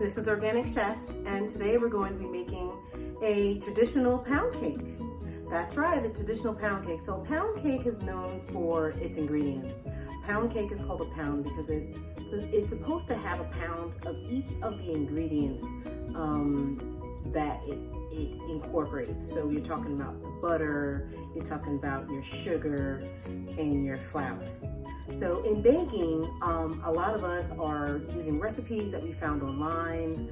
This is Organic Chef, and today we're going to be making a traditional pound cake. That's right, a traditional pound cake. So a pound cake is known for its ingredients. Pound cake is called a pound because it's supposed to have a pound of each of the ingredients that it incorporates. So you're talking about the butter, you're talking about your sugar, and your flour. So in baking, a lot of us are using recipes that we found online,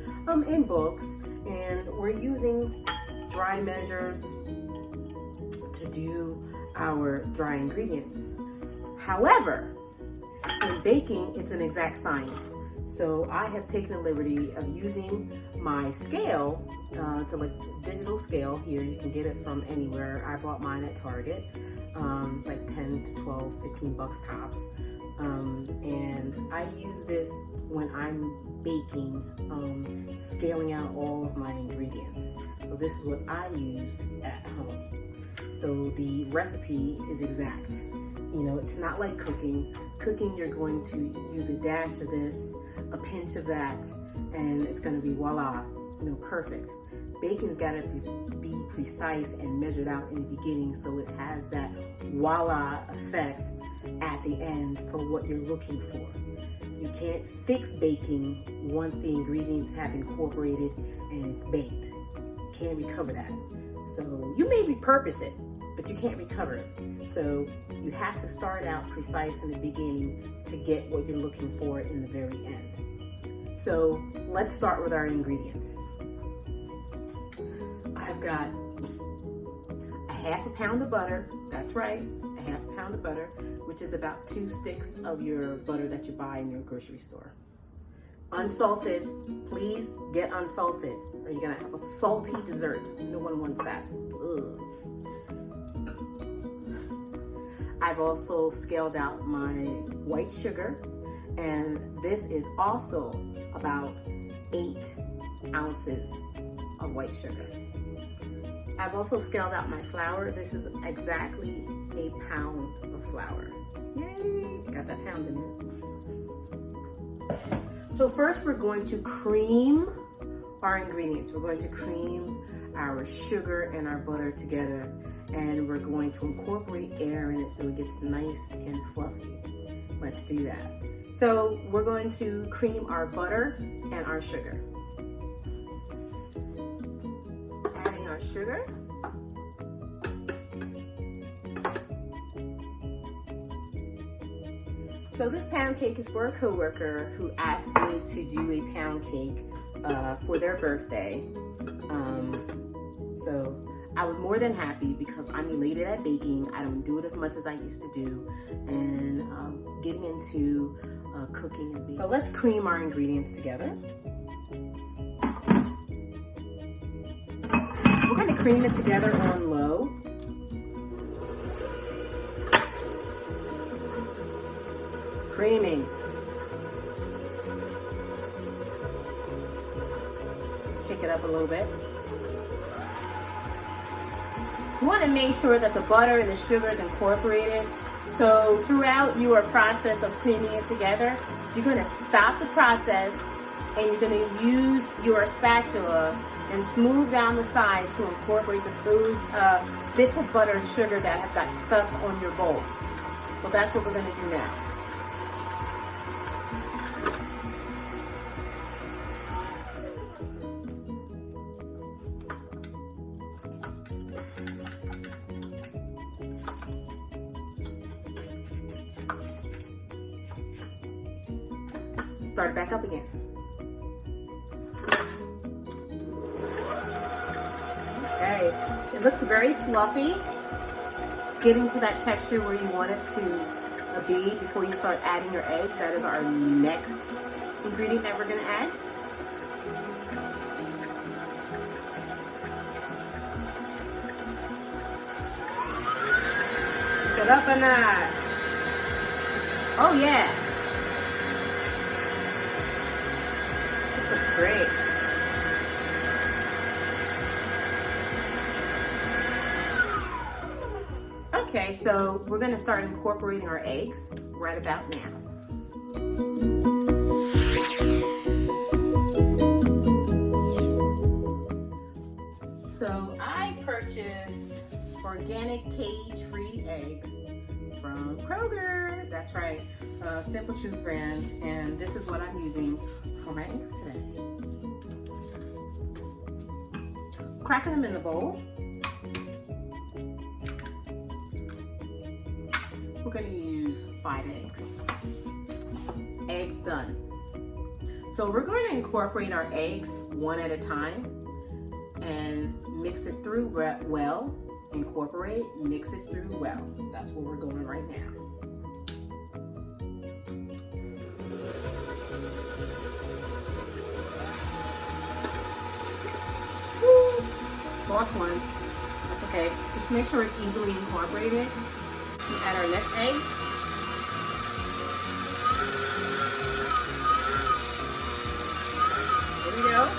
in books, and we're using dry measures to do our dry ingredients. However, in baking, it's an exact science. So I have taken the liberty of using my scale, to like digital scale here. You can get it from anywhere. I bought mine at Target. It's like 10 to 12, 15 bucks tops. And I use this when I'm baking, scaling out all of my ingredients. So this is what I use at home. So the recipe is exact. You know, it's not like cooking. Cooking, you're going to use a dash of this, a pinch of that, and it's going to be voila, you know, perfect. Baking's got to be precise and measured out in the beginning so it has that voila effect at the end for what you're looking for. You can't fix baking once the ingredients have incorporated and it's baked. You can't recover that. So you may repurpose it, but you can't recover it. So you have to start out precise in the beginning to get what you're looking for in the very end. So let's start with our ingredients. I've got a half a pound of butter. That's right, a half a pound of butter, which is about 2 sticks of your butter that you buy in your grocery store. Unsalted, please get unsalted, or you're gonna have a salty dessert. No one wants that. Ugh. I've also scaled out my white sugar, and this is also about 8 ounces of white sugar. I've also scaled out my flour. This is exactly a pound of flour. Yay, got that pound in there. So first we're going to cream our ingredients. We're going to cream our sugar and our butter together, and we're going to incorporate air in it so it gets nice and fluffy. Let's do that. So we're going to cream our butter and our sugar. Adding our sugar. So this pound cake is for a coworker who asked me to do a pound cake for their birthday. So I was more than happy because I'm elated at baking. I don't do it as much as I used to do, and getting into cooking and baking. So let's cream our ingredients together. We're going to cream it together on low. Creaming. Kick it up a little bit. You want to make sure that the butter and the sugar is incorporated. So throughout your process of creaming it together, you're going to stop the process and you're going to use your spatula and smooth down the sides to incorporate those bits of butter and sugar that have got stuck on your bowl. So that's what we're going to do now. Start back up again. Okay, it looks very fluffy. It's getting to that texture where you want it to be before you start adding your egg. That is our next ingredient that we're going to add. Pick it up a notch. Oh yeah. Looks great. Okay, so we're going to start incorporating our eggs right about now. organic cage-free eggs from Kroger. That's right, Simple Truth brand. And this is what I'm using for my eggs today. Cracking them in the bowl. We're gonna use 5 eggs. Eggs done. So we're going to incorporate our eggs one at a time and mix it through well. Incorporate, mix it through well. That's where we're going right now. Woo! Lost one. That's okay. Just make sure it's evenly incorporated. We add our next egg. There we go.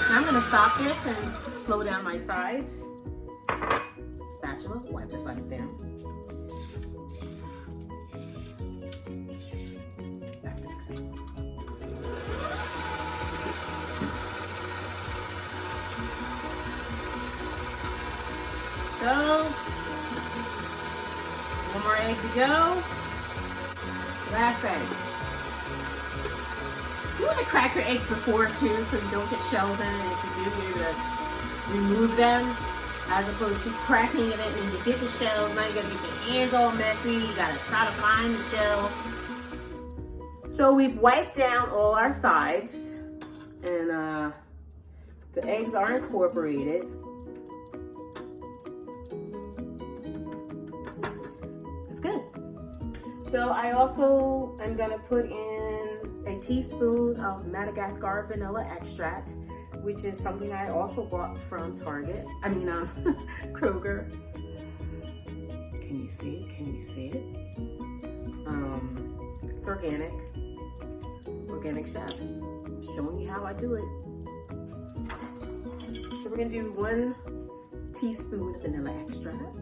Now I'm going to stop this and slow down my sides. Spatula, wipe the sides down. Back to next one. So, one more egg to go. Last egg. You want to crack your eggs before too, so you don't get shells in it. And if you do, you're going to remove them, as opposed to cracking it and you get the shells. Now you got to get your hands all messy. You got to try to find the shell. So we've wiped down all our sides, and the eggs are incorporated. It's good. So I also am going to put in a teaspoon of Madagascar vanilla extract, which is something I also bought from Target. Kroger. Can you see it? Can you see it? It's organic. Organic Chef. I'm showing you how I do it. So we're gonna do 1 teaspoon of vanilla extract.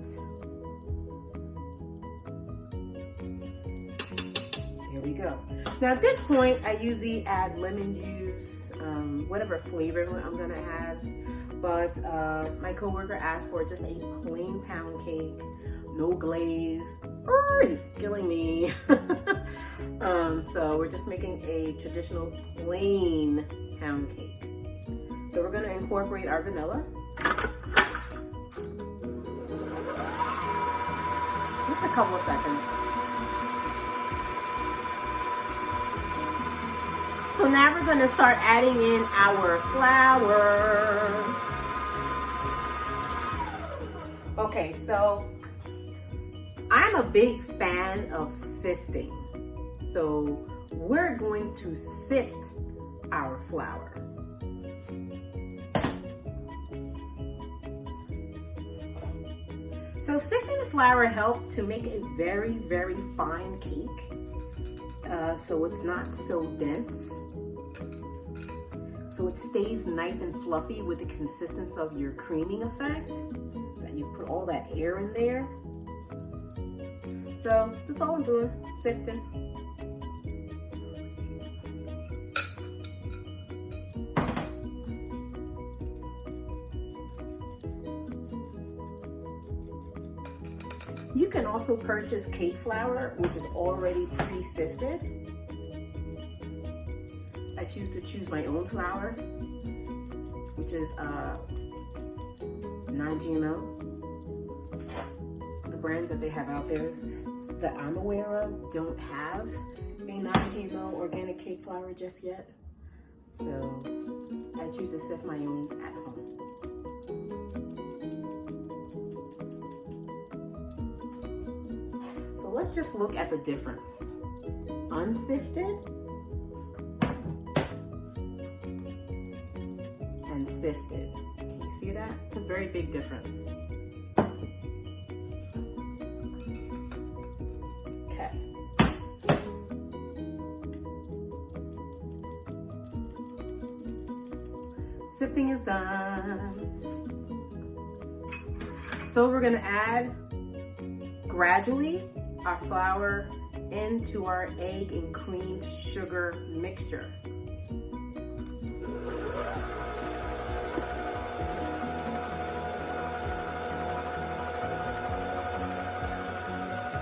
There we go. Now at this point, I usually add lemon juice, whatever flavor I'm gonna add. But my coworker asked for just a plain pound cake, no glaze. He's killing me. So we're just making a traditional plain pound cake. So we're gonna incorporate our vanilla. Just a couple of seconds. So now we're gonna start adding in our flour. Okay, so I'm a big fan of sifting. So we're going to sift our flour. So sifting the flour helps to make a very, very fine cake. So it's not so dense. So it stays nice and fluffy with the consistency of your creaming effect. That you put all that air in there. So that's all I'm doing, sifting. You can also purchase cake flour, which is already pre-sifted. I choose to choose my own flour, which is non-GMO. The brands that they have out there that I'm aware of don't have a non-GMO organic cake flour just yet. So I choose to sift my own at home. So let's just look at the difference. Unsifted and sifted. Can you see that? It's a very big difference. Okay. Sifting is done. So we're gonna add gradually our flour into our egg and creamed sugar mixture.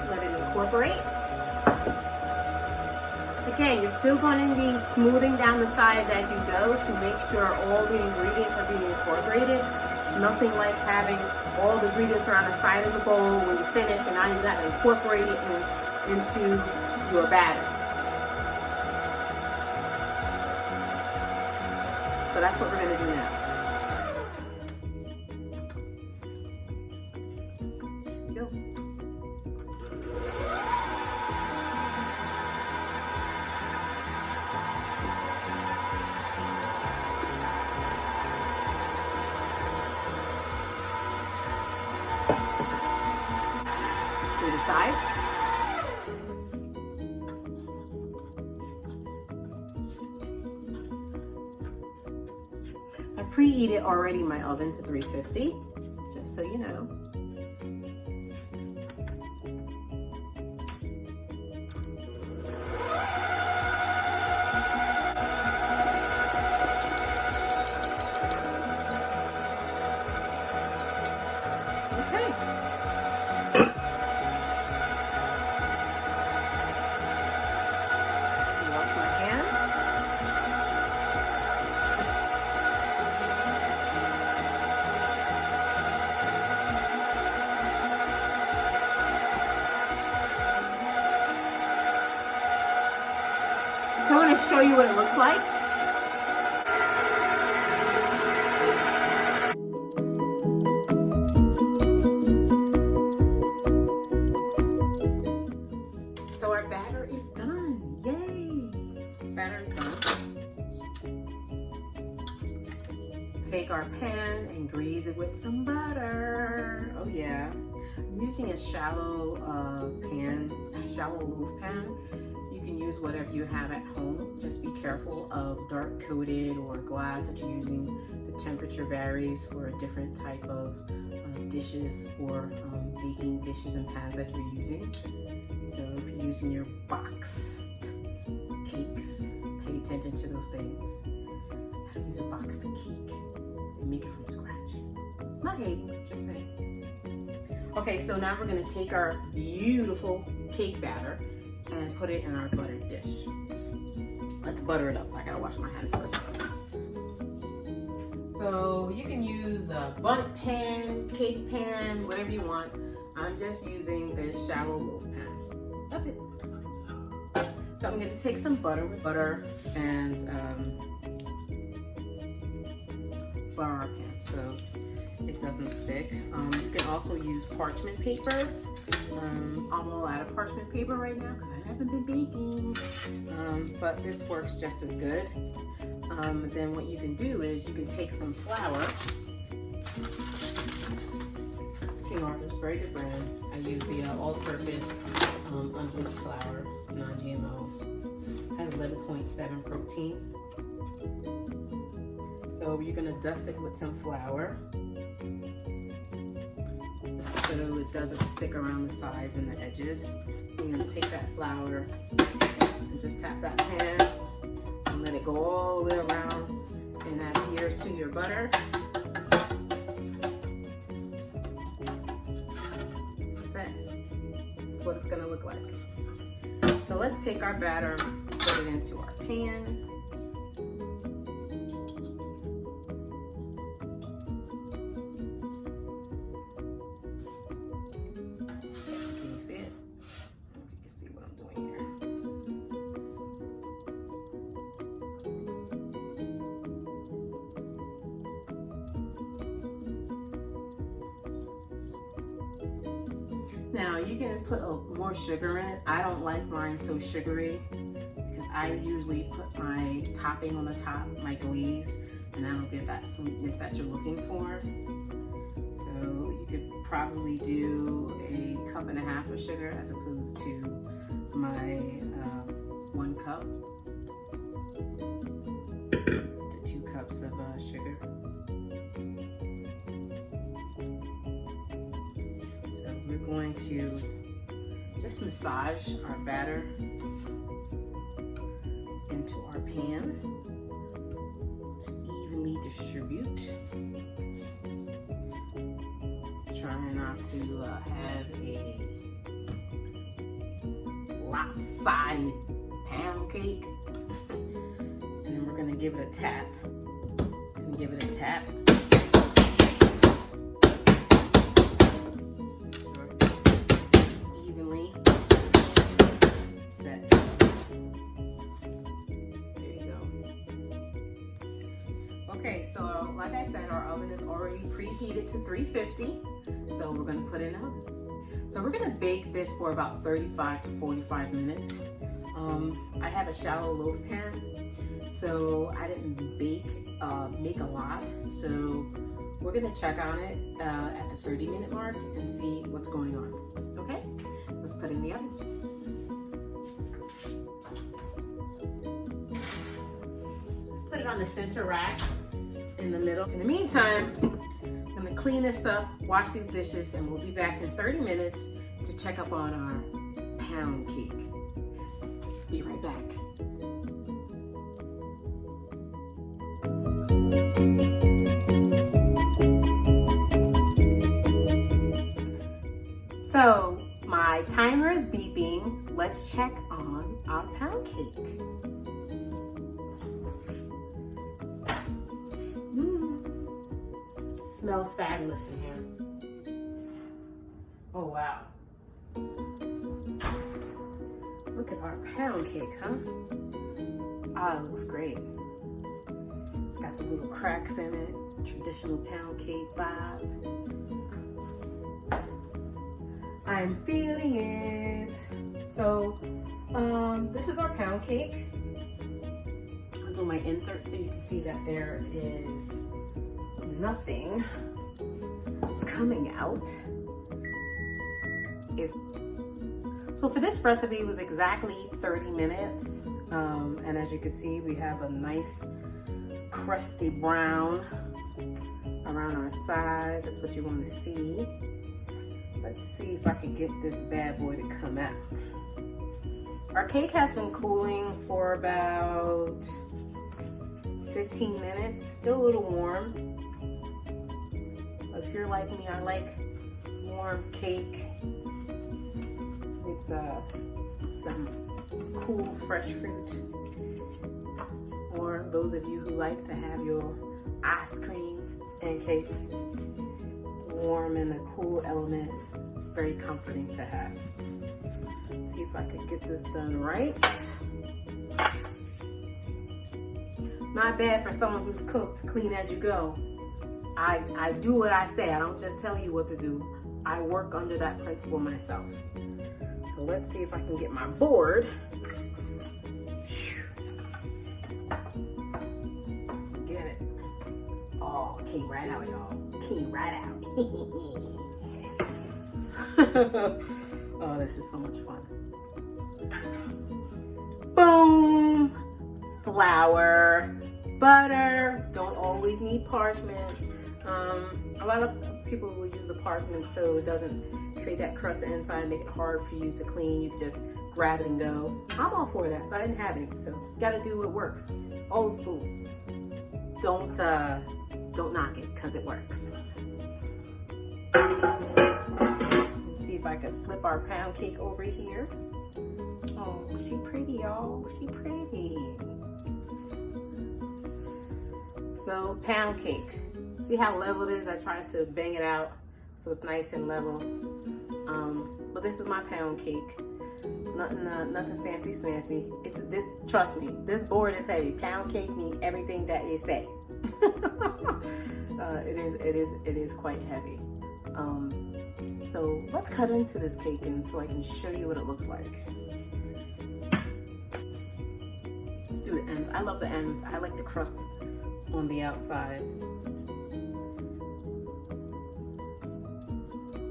Let it incorporate. Again, you're still going to be smoothing down the sides as you go to make sure all the ingredients are being incorporated. Nothing like having all the ingredients are on the side of the bowl when you finish, and now you got to incorporate it into your batter. So that's what we're going to do now. Here we go. Do the sides. I preheated already my oven to 350, just so you know. So I want to show you what it looks like. So our batter is done. Yay! Batter is done. Take our pan and grease it with some butter. Oh yeah. I'm using a shallow shallow loaf pan. You can use whatever you have at home. Just be careful of dark coated or glass that you're using. The temperature varies for a different type of dishes or baking dishes and pans that you're using. So if you're using your boxed cakes, pay attention to those things. How to use a boxed cake and make it from scratch. Not hating, just saying. Okay, so now we're gonna take our beautiful cake batter and put it in our buttered dish. Let's butter it up. I gotta wash my hands first. So you can use a bundt pan, cake pan, whatever you want. I'm just using this shallow loaf pan. That's it. So I'm gonna take some butter and butter our pan so it doesn't stick. You can also use parchment paper. I'm all out of parchment paper right now because I haven't been baking, but this works just as good. Then what you can do is you can take some flour. King Arthur's, very good brand. I use the all-purpose unbleached flour. It's non-GMO. Has 11.7 protein. So you're gonna dust it with some flour, so it doesn't stick around the sides and the edges. You're gonna take that flour and just tap that pan and let it go all the way around and adhere to your butter. That's it. That's what it's gonna look like. So let's take our batter, put it into our pan. Now you can put more sugar in it. I don't like mine so sugary because I usually put my topping on the top, my glaze, and I don't get that sweetness that you're looking for. So you could probably do a cup and a half of sugar as opposed to my 1 cup to 2 cups of sugar. Going to just massage our batter into our pan to evenly distribute. Trying not to have a lopsided pound cake. And then we're gonna give it a tap. And give it a tap. Okay, so like I said, our oven is already preheated to 350. So we're gonna put it in the oven. So we're gonna bake this for about 35 to 45 minutes. I have a shallow loaf pan, so I didn't make a lot. So we're gonna check on it at the 30-minute mark and see what's going on. Okay, let's put it in the oven. Put it on the center rack in the middle. In the meantime, I'm gonna clean this up, wash these dishes, and we'll be back in 30 minutes to check up on our pound cake. Be right back. So my timer is beeping. Let's check on our pound cake. Smells fabulous in here. Oh wow. Look at our pound cake, huh? Ah, it looks great. It's got the little cracks in it. Traditional pound cake vibe. I'm feeling it. So, this is our pound cake. I'll do my insert so you can see that there is nothing coming out. So for this recipe, it was exactly 30 minutes. And as you can see, we have a nice crusty brown around our side. That's what you want to see. Let's see if I can get this bad boy to come out. Our cake has been cooling for about 15 minutes. Still a little warm. If you're like me, I like warm cake with some cool fresh fruit. Or those of you who like to have your ice cream and cake warm in a cool element, it's very comforting to have. Let's see if I can get this done right. Not bad for someone who's cooked, clean as you go. I do what I say. I don't just tell you what to do. I work under that principle myself. So let's see if I can get my board. Get it. Oh, came right out, y'all. Came right out. Oh, this is so much fun. Boom! Flour, butter. Don't always need parchment. A lot of people will use the parchment so it doesn't create that crust inside, make it hard for you to clean. You can just grab it and go. I'm all for that, but I didn't have any, so gotta do what works. Old school. Don't knock it, cause it works. Let's see if I can flip our pound cake over here. Oh, she pretty, y'all. She pretty. So, pound cake. See how level it is? I try to bang it out so it's nice and level. But this is my pound cake. Nothing fancy smancy. Trust me, this board is heavy. Pound cake means everything that it say. It is quite heavy. So let's cut into this cake and so I can show you what it looks like. Let's do the ends. I love the ends. I like the crust on the outside.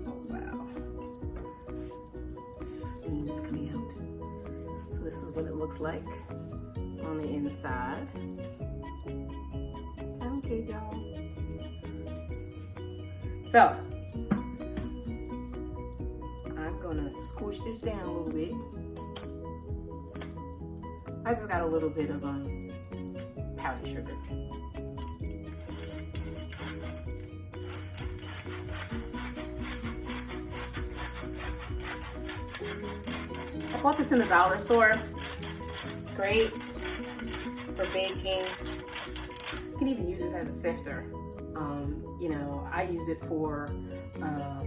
Oh wow. Steam is coming out. So this is what it looks like on the inside. Pound cake, y'all. So I'm gonna squish this down a little bit. I just got a little bit of powdered sugar. I bought this in the dollar store. It's great for baking. You can even use this as a sifter. You know, I use it for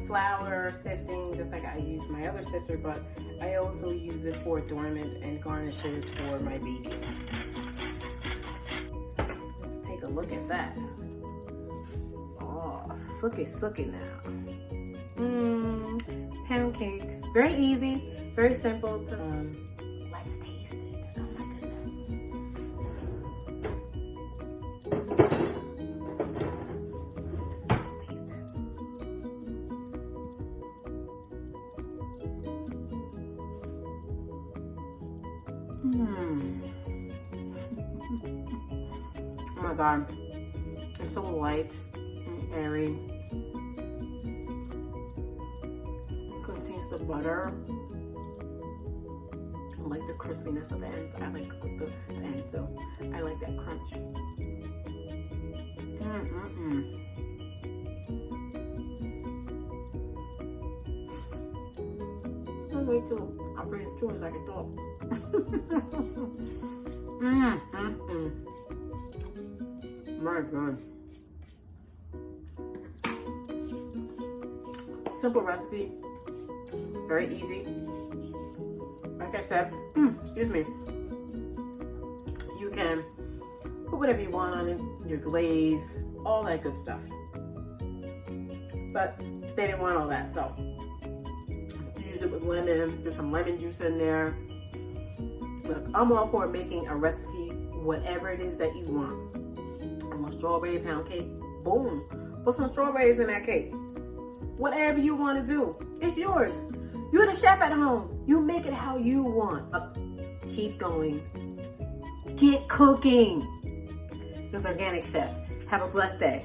flour sifting, just like I use my other sifter, but I also use it for adornment and garnishes for my baking. Let's take a look at that. Oh, sooky now. Pound cake. Very easy, very simple to let's taste it. Oh my goodness. Let's taste it. Oh my god. It's so light and airy. The butter. I like the crispiness of the ends. I like the ends, so I like that crunch. I'll wait till I finish chewing so I can talk. My God. Simple recipe. Very easy. Like I said, excuse me. You can put whatever you want on it, your glaze, all that good stuff. But they didn't want all that, so use it with lemon. There's some lemon juice in there. But I'm all for making a recipe, whatever it is that you want. I want strawberry pound cake. Boom. Put some strawberries in that cake. Whatever you want to do, it's yours. You're the chef at home. You make it how you want. Keep going. Get cooking. This Organic Chef. Have a blessed day.